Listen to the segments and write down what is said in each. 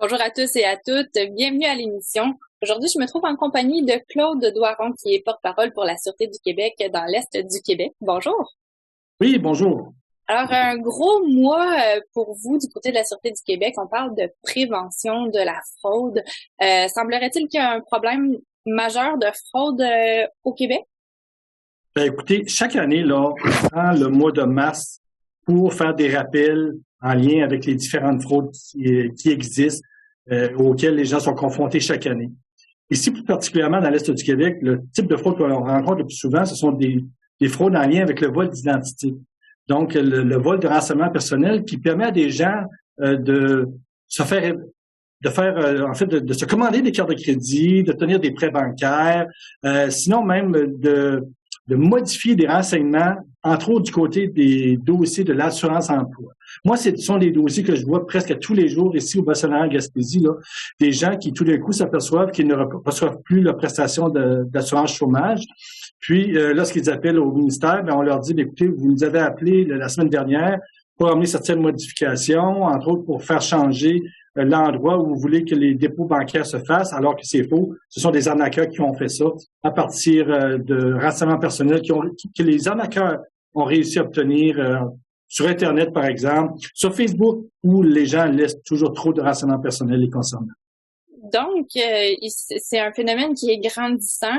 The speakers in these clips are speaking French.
Bonjour à tous et à toutes, bienvenue à l'émission. Aujourd'hui, je me trouve en compagnie de Claude Doiron, qui est porte-parole pour la Sûreté du Québec dans l'Est du Québec. Bonjour. Oui, bonjour. Alors, un gros mois pour vous du côté de la Sûreté du Québec. On parle de prévention de la fraude. Semblerait-il qu'il y a un problème majeur de fraude au Québec? Ben, écoutez, chaque année, là, on prend le mois de mars pour faire des rappels en lien avec les différentes fraudes qui existent, auxquelles les gens sont confrontés chaque année. Ici, plus particulièrement dans l'Est du Québec, le type de fraude qu'on rencontre le plus souvent, ce sont des fraudes en lien avec le vol d'identité. Donc, le vol de renseignements personnels qui permet à des gens de se faire de se commander des cartes de crédit, de tenir des prêts bancaires, sinon même de modifier des renseignements, entre autres du côté des dossiers de l'assurance-emploi. Moi, ce sont des dossiers que je vois presque tous les jours ici au Bas-Saint-Laurent-Gaspésie, là, des gens qui tout d'un coup s'aperçoivent qu'ils ne reçoivent plus leur prestation d'assurance chômage. Puis, lorsqu'ils appellent au ministère, ben, on leur dit, écoutez, vous nous avez appelé la semaine dernière pour amener certaines modifications, entre autres pour faire changer l'endroit où vous voulez que les dépôts bancaires se fassent, alors que c'est faux. Ce sont des arnaqueurs qui ont fait ça à partir de renseignements personnels que les arnaqueurs ont réussi à obtenir sur Internet, par exemple, sur Facebook, où les gens laissent toujours trop de renseignements personnels les concernant. Donc, c'est un phénomène qui est grandissant.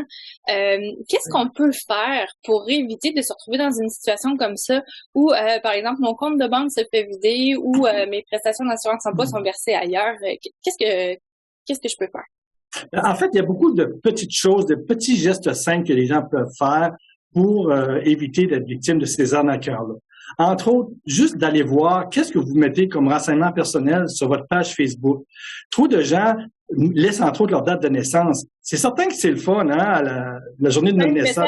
Qu'est-ce qu'on peut faire pour éviter de se retrouver dans une situation comme ça où, par exemple, mon compte de banque se fait vider ou mes prestations d'assurance emploi sont versées ailleurs? Qu'est-ce que je peux faire? En fait, il y a beaucoup de petites choses, de petits gestes simples que les gens peuvent faire pour éviter d'être victimes de ces arnaqueurs-là. Entre autres, juste d'aller voir qu'est-ce que vous mettez comme renseignement personnel sur votre page Facebook. Trop de gens laissent entre autres leur date de naissance. C'est certain que c'est le fun, hein, la journée de notre naissance.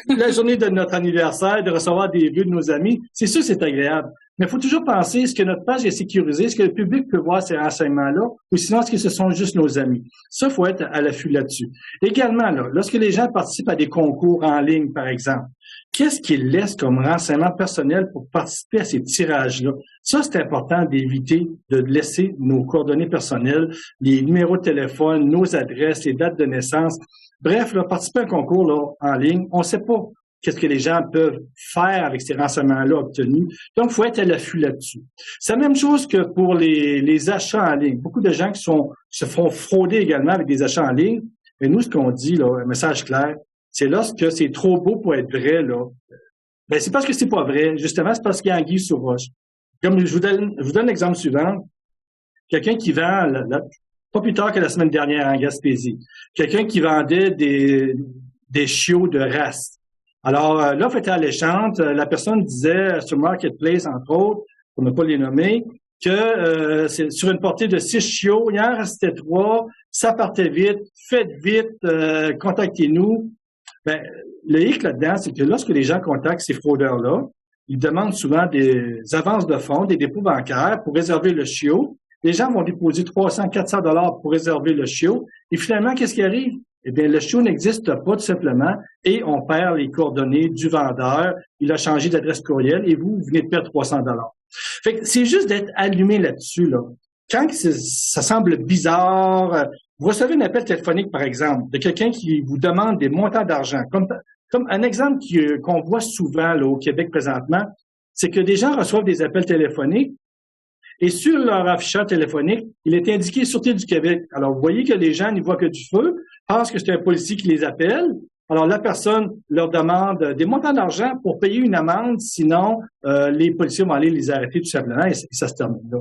La journée de notre anniversaire, de recevoir des vœux de nos amis. C'est sûr, c'est agréable. Mais il faut toujours penser, est-ce que notre page est sécurisée? Est-ce que le public peut voir ces renseignements-là? Ou sinon, est-ce que ce sont juste nos amis? Ça, il faut être à l'affût là-dessus. Également, là, lorsque les gens participent à des concours en ligne, par exemple, qu'est-ce qu'ils laissent comme renseignement personnel pour participer à ces tirages-là? Ça, c'est important d'éviter de laisser nos coordonnées personnelles, les numéros de téléphone, nos adresses, les dates de naissance. Bref, là, participer à un concours là, en ligne, on ne sait pas qu'est-ce que les gens peuvent faire avec ces renseignements-là obtenus. Donc, il faut être à l'affût là-dessus. C'est la même chose que pour les achats en ligne. Beaucoup de gens qui se font frauder également avec des achats en ligne. Mais nous, ce qu'on dit, là, un message clair, c'est lorsque c'est trop beau pour être vrai, là, ben c'est parce que c'est pas vrai. Justement, c'est parce qu'il y a anguille sur roche. Comme je vous donne l'exemple suivant. Quelqu'un qui vend, pas plus tard que la semaine dernière en Gaspésie, quelqu'un qui vendait des chiots de race. Alors, l'offre était alléchante. La personne disait sur Marketplace, entre autres, pour ne pas les nommer, que c'est sur une portée de 6 chiots, il en restait 3, ça partait vite, faites vite, contactez-nous. Ben, le hic là-dedans, c'est que lorsque les gens contactent ces fraudeurs-là, ils demandent souvent des avances de fonds, des dépôts bancaires pour réserver le chiot. Les gens vont déposer 300, 400 $ pour réserver le chiot. Et finalement, qu'est-ce qui arrive? Eh bien, le chiot n'existe pas tout simplement et on perd les coordonnées du vendeur. Il a changé d'adresse courriel et vous venez de perdre 300 $. Fait que c'est juste d'être allumé là-dessus, là. Quand ça semble bizarre, vous recevez un appel téléphonique, par exemple, de quelqu'un qui vous demande des montants d'argent. Comme un exemple qu'on voit souvent là, au Québec présentement, c'est que des gens reçoivent des appels téléphoniques et sur leur afficheur téléphonique, il est indiqué Sûreté du Québec. Alors, vous voyez que les gens n'y voient que du feu, pensent que c'est un policier qui les appelle. Alors, la personne leur demande des montants d'argent pour payer une amende, sinon les policiers vont aller les arrêter tout simplement et ça se termine là.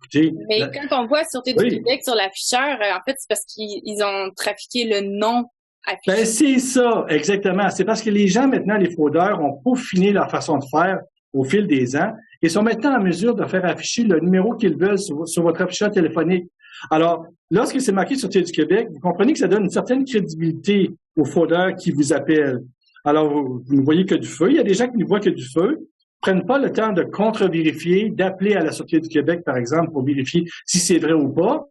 Écoutez, mais quand on voit Sûreté du Québec sur l'afficheur, en fait, c'est parce qu'ils ont trafiqué le nom affiché. Ben, c'est ça, exactement. C'est parce que les gens, maintenant, les fraudeurs, ont peaufiné leur façon de faire au fil des ans et sont maintenant en mesure de faire afficher le numéro qu'ils veulent sur votre afficheur téléphonique. Alors, lorsque c'est marqué Sûreté du Québec, vous comprenez que ça donne une certaine crédibilité aux fraudeurs qui vous appellent. Alors, vous ne voyez que du feu. Il y a des gens qui ne voient que du feu, prennent pas le temps de contre-vérifier, d'appeler à la Sûreté du Québec, par exemple, pour vérifier si c'est vrai ou pas,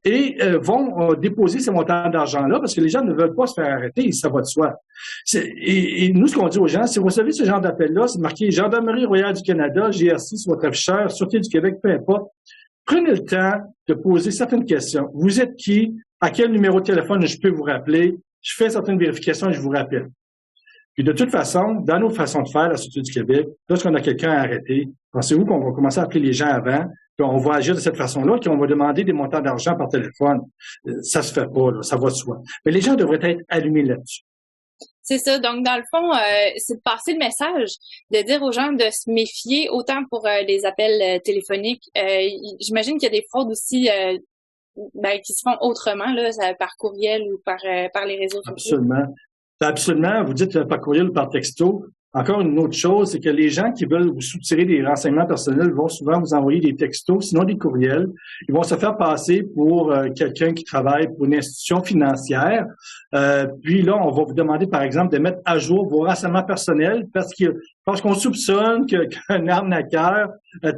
et vont déposer ces montants d'argent-là parce que les gens ne veulent pas se faire arrêter, ça va de soi. Et nous, ce qu'on dit aux gens, si vous recevez ce genre d'appel-là, c'est marqué Gendarmerie royale du Canada, GRC sur votre afficheur, Sûreté du Québec, peu importe, Prenez le temps de poser certaines questions. Vous êtes qui? À quel numéro de téléphone je peux vous rappeler? Je fais certaines vérifications et je vous rappelle. Puis de toute façon, dans nos façons de faire, la Sûreté du Québec, lorsqu'on a quelqu'un à arrêter, pensez-vous qu'on va commencer à appeler les gens avant, puis on va agir de cette façon-là, puis on va demander des montants d'argent par téléphone? Ça se fait pas, là, ça va de soi. Mais les gens devraient être allumés là-dessus. C'est ça. Donc, dans le fond, c'est de passer le message, de dire aux gens de se méfier autant pour les appels téléphoniques. J'imagine qu'il y a des fraudes aussi qui se font autrement, là, par courriel ou par les réseaux sociaux. Absolument. Absolument. Vous dites par courriel ou par texto. Encore une autre chose, c'est que les gens qui veulent vous soutirer des renseignements personnels vont souvent vous envoyer des textos, sinon des courriels. Ils vont se faire passer pour quelqu'un qui travaille pour une institution financière. Puis là, on va vous demander, par exemple, de mettre à jour vos renseignements personnels parce qu'on soupçonne qu'un arnaqueur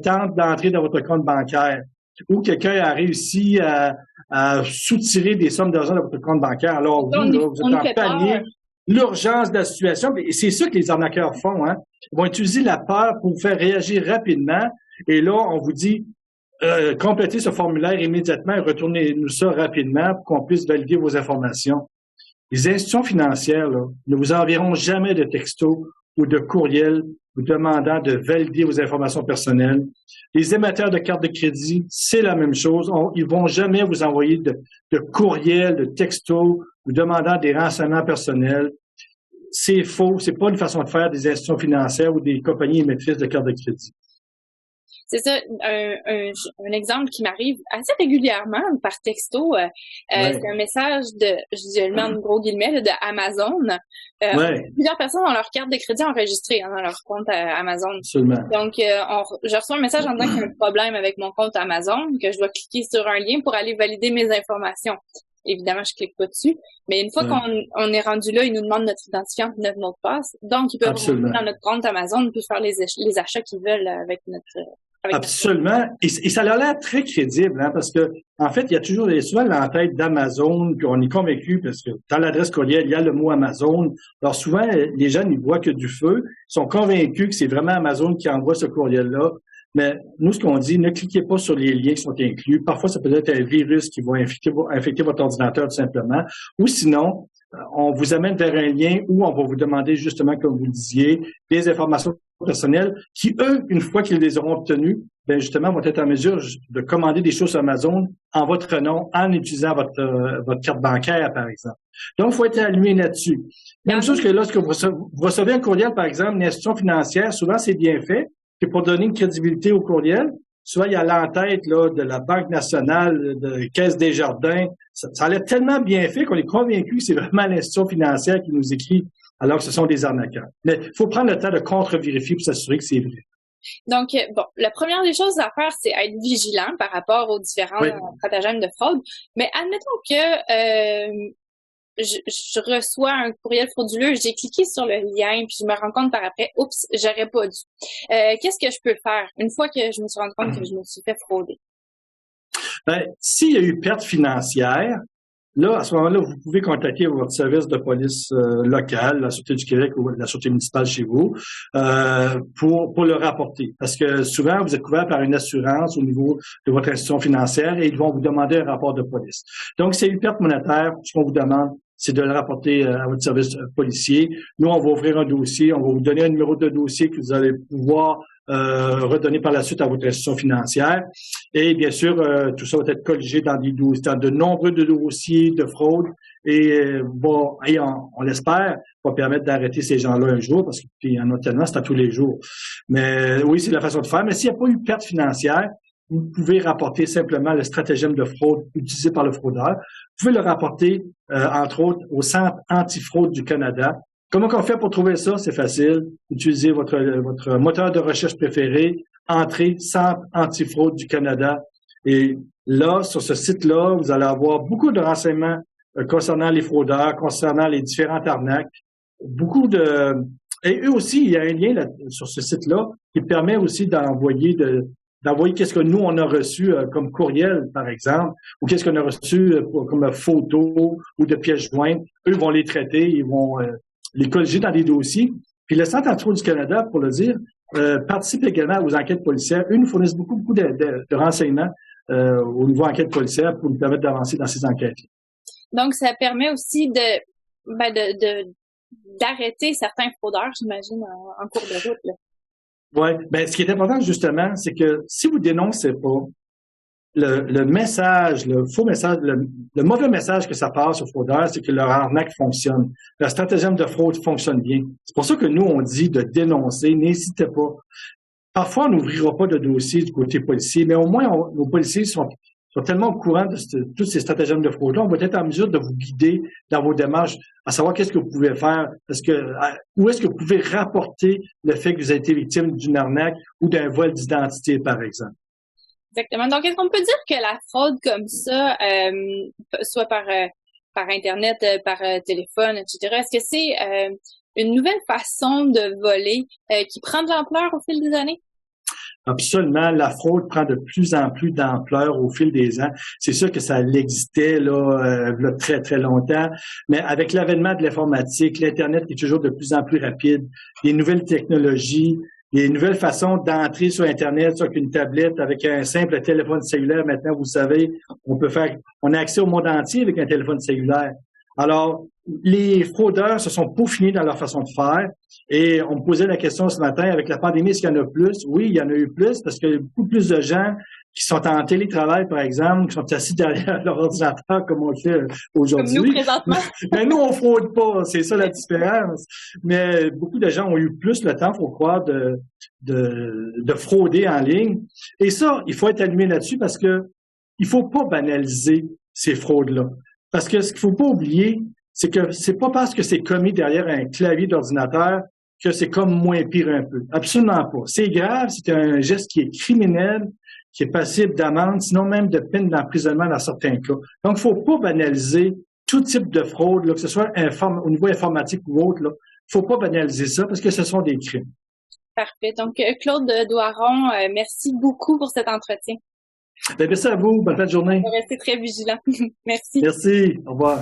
tente d'entrer dans votre compte bancaire ou quelqu'un a réussi à soutirer des sommes d'argent dans votre compte bancaire. Alors, vous êtes en panique. L'urgence de la situation, et c'est ça que les arnaqueurs font, hein. Ils vont utiliser la peur pour vous faire réagir rapidement. Et là, on vous dit, complétez ce formulaire immédiatement et retournez-nous ça rapidement pour qu'on puisse valider vos informations. Les institutions financières, là, ne vous enverront jamais de textos ou de courriels vous demandant de valider vos informations personnelles. Les émetteurs de cartes de crédit, c'est la même chose. Ils vont jamais vous envoyer de courriels, de textos, vous demandant des renseignements personnels. C'est faux. C'est pas une façon de faire des institutions financières ou des compagnies émettrices de cartes de crédit. C'est ça, un exemple qui m'arrive assez régulièrement par texto. C'est un message je le mets en gros guillemets, là, de Amazon. Plusieurs personnes ont leur carte de crédit enregistrée dans leur compte Amazon. Absolument. Donc, je reçois un message en disant qu'il y a un problème avec mon compte Amazon, que je dois cliquer sur un lien pour aller valider mes informations. Évidemment, je clique pas dessus. Mais une fois qu'on est rendu là, ils nous demandent notre identifiant et notre mot de passe. Donc, ils peuvent rentrer dans notre compte Amazon puis faire les achats qu'ils veulent avec notre... Absolument. Et ça a l'air très crédible, hein, parce que, en fait, il y a toujours souvent l'entête d'Amazon, puis on est convaincu parce que dans l'adresse courriel, il y a le mot Amazon. Alors, souvent, les gens n'y voient que du feu. Ils sont convaincus que c'est vraiment Amazon qui envoie ce courriel-là. Mais nous, ce qu'on dit, ne cliquez pas sur les liens qui sont inclus. Parfois, ça peut être un virus qui va infecter votre ordinateur tout simplement. Ou sinon, on vous amène vers un lien où on va vous demander justement, comme vous le disiez, des informations personnels qui, eux, une fois qu'ils les auront obtenus, ben justement, vont être en mesure de commander des choses sur Amazon en votre nom, en utilisant votre carte bancaire, par exemple. Donc, il faut être allumé là-dessus. Même chose que lorsque vous recevez un courriel, par exemple, d'une institution financière, souvent c'est bien fait, et pour donner une crédibilité au courriel, souvent il y a l'entête là de la Banque nationale, de Caisse des Jardins. Ça a l'air tellement bien fait qu'on est convaincu que c'est vraiment l'institution financière qui nous écrit alors que ce sont des arnaqueurs. Mais il faut prendre le temps de contre-vérifier pour s'assurer que c'est vrai. Donc, la première des choses à faire, c'est être vigilant par rapport aux différents stratagèmes de fraude. Mais admettons que je reçois un courriel frauduleux, j'ai cliqué sur le lien, puis je me rends compte par après, oups, j'aurais pas dû. Qu'est-ce que je peux faire une fois que je me suis rendu compte que je me suis fait frauder? S'il y a eu perte financière, là, à ce moment-là, vous pouvez contacter votre service de police local, la Sûreté du Québec ou la Sûreté municipale chez vous, pour le rapporter. Parce que souvent, vous êtes couvert par une assurance au niveau de votre institution financière et ils vont vous demander un rapport de police. Donc, s'il y a eu perte monétaire, ce qu'on vous demande, c'est de le rapporter à votre service policier. Nous, on va ouvrir un dossier, on va vous donner un numéro de dossier que vous allez pouvoir redonner par la suite à votre institution financière. Et bien sûr, tout ça va être colligé dans de nombreux dossiers de fraude et on l'espère, va permettre d'arrêter ces gens-là un jour parce qu'il y en a tellement, c'est à tous les jours. Mais oui, c'est la façon de faire. Mais s'il n'y a pas eu perte financière, vous pouvez rapporter simplement le stratagème de fraude utilisé par le fraudeur. Vous pouvez le rapporter, entre autres, au Centre antifraude du Canada. Comment on fait pour trouver ça? C'est facile. Utilisez votre moteur de recherche préféré, entrez Centre antifraude du Canada. Et là, sur ce site-là, vous allez avoir beaucoup de renseignements concernant les fraudeurs, concernant les différentes arnaques. Et eux aussi, il y a un lien là, sur ce site-là qui permet aussi d'envoyer qu'est-ce que nous, on a reçu comme courriel, par exemple, ou qu'est-ce qu'on a reçu comme photo ou de pièces jointes. Eux vont les traiter, ils vont les colliger dans des dossiers. Puis le Centre antifraude du Canada, pour le dire, participe également aux enquêtes policières. Eux nous fournissent beaucoup de renseignements au niveau enquête policière pour nous permettre d'avancer dans ces enquêtes. Donc, ça permet aussi d'arrêter certains fraudeurs, j'imagine, en cours de route, là. Ouais. Ben, ce qui est important, justement, c'est que si vous dénoncez pas le message, le faux message, le mauvais message que ça passe aux fraudeurs, c'est que leur arnaque fonctionne. Leur stratagème de fraude fonctionne bien. C'est pour ça que nous, on dit de dénoncer. N'hésitez pas. Parfois, on n'ouvrira pas de dossier du côté policier, mais au moins, nos policiers sont tellement au courant de tous ces stratagèmes de fraude-là, on va être en mesure de vous guider dans vos démarches, à savoir qu'est-ce que vous pouvez faire, où est-ce que vous pouvez rapporter le fait que vous avez été victime d'une arnaque ou d'un vol d'identité, par exemple. Exactement. Donc, est-ce qu'on peut dire que la fraude comme ça, soit par Internet, par téléphone, etc., est-ce que c'est une nouvelle façon de voler qui prend de l'ampleur au fil des années? Absolument. La fraude prend de plus en plus d'ampleur au fil des ans. C'est sûr que ça existait là très, très longtemps, mais avec l'avènement de l'informatique, l'Internet qui est toujours de plus en plus rapide, les nouvelles technologies, les nouvelles façons d'entrer sur Internet, sur une tablette, avec un simple téléphone cellulaire. Maintenant, vous savez, on a accès au monde entier avec un téléphone cellulaire. Alors, les fraudeurs se sont peaufinés dans leur façon de faire et on me posait la question ce matin, avec la pandémie, est-ce qu'il y en a plus? Oui, il y en a eu plus parce qu'il y a beaucoup plus de gens qui sont en télétravail, par exemple, qui sont assis derrière leur ordinateur comme on le fait aujourd'hui. Comme nous, présentement. Mais nous, on fraude pas, c'est ça la différence. Mais beaucoup de gens ont eu plus le temps, faut croire, de frauder en ligne. Et ça, il faut être allumé là-dessus parce que il faut pas banaliser ces fraudes-là. Parce que ce qu'il faut pas oublier, c'est que c'est pas parce que c'est commis derrière un clavier d'ordinateur que c'est comme moins pire un peu. Absolument pas. C'est grave, c'est un geste qui est criminel, qui est passible d'amende, sinon même de peine d'emprisonnement dans certains cas. Donc, faut pas banaliser tout type de fraude, là, que ce soit au niveau informatique ou autre, là. Faut pas banaliser ça parce que ce sont des crimes. Parfait. Donc, Claude Doiron, merci beaucoup pour cet entretien. Bien, merci à vous. Bonne fin de journée. On va rester très vigilants. Merci. Merci. Au revoir.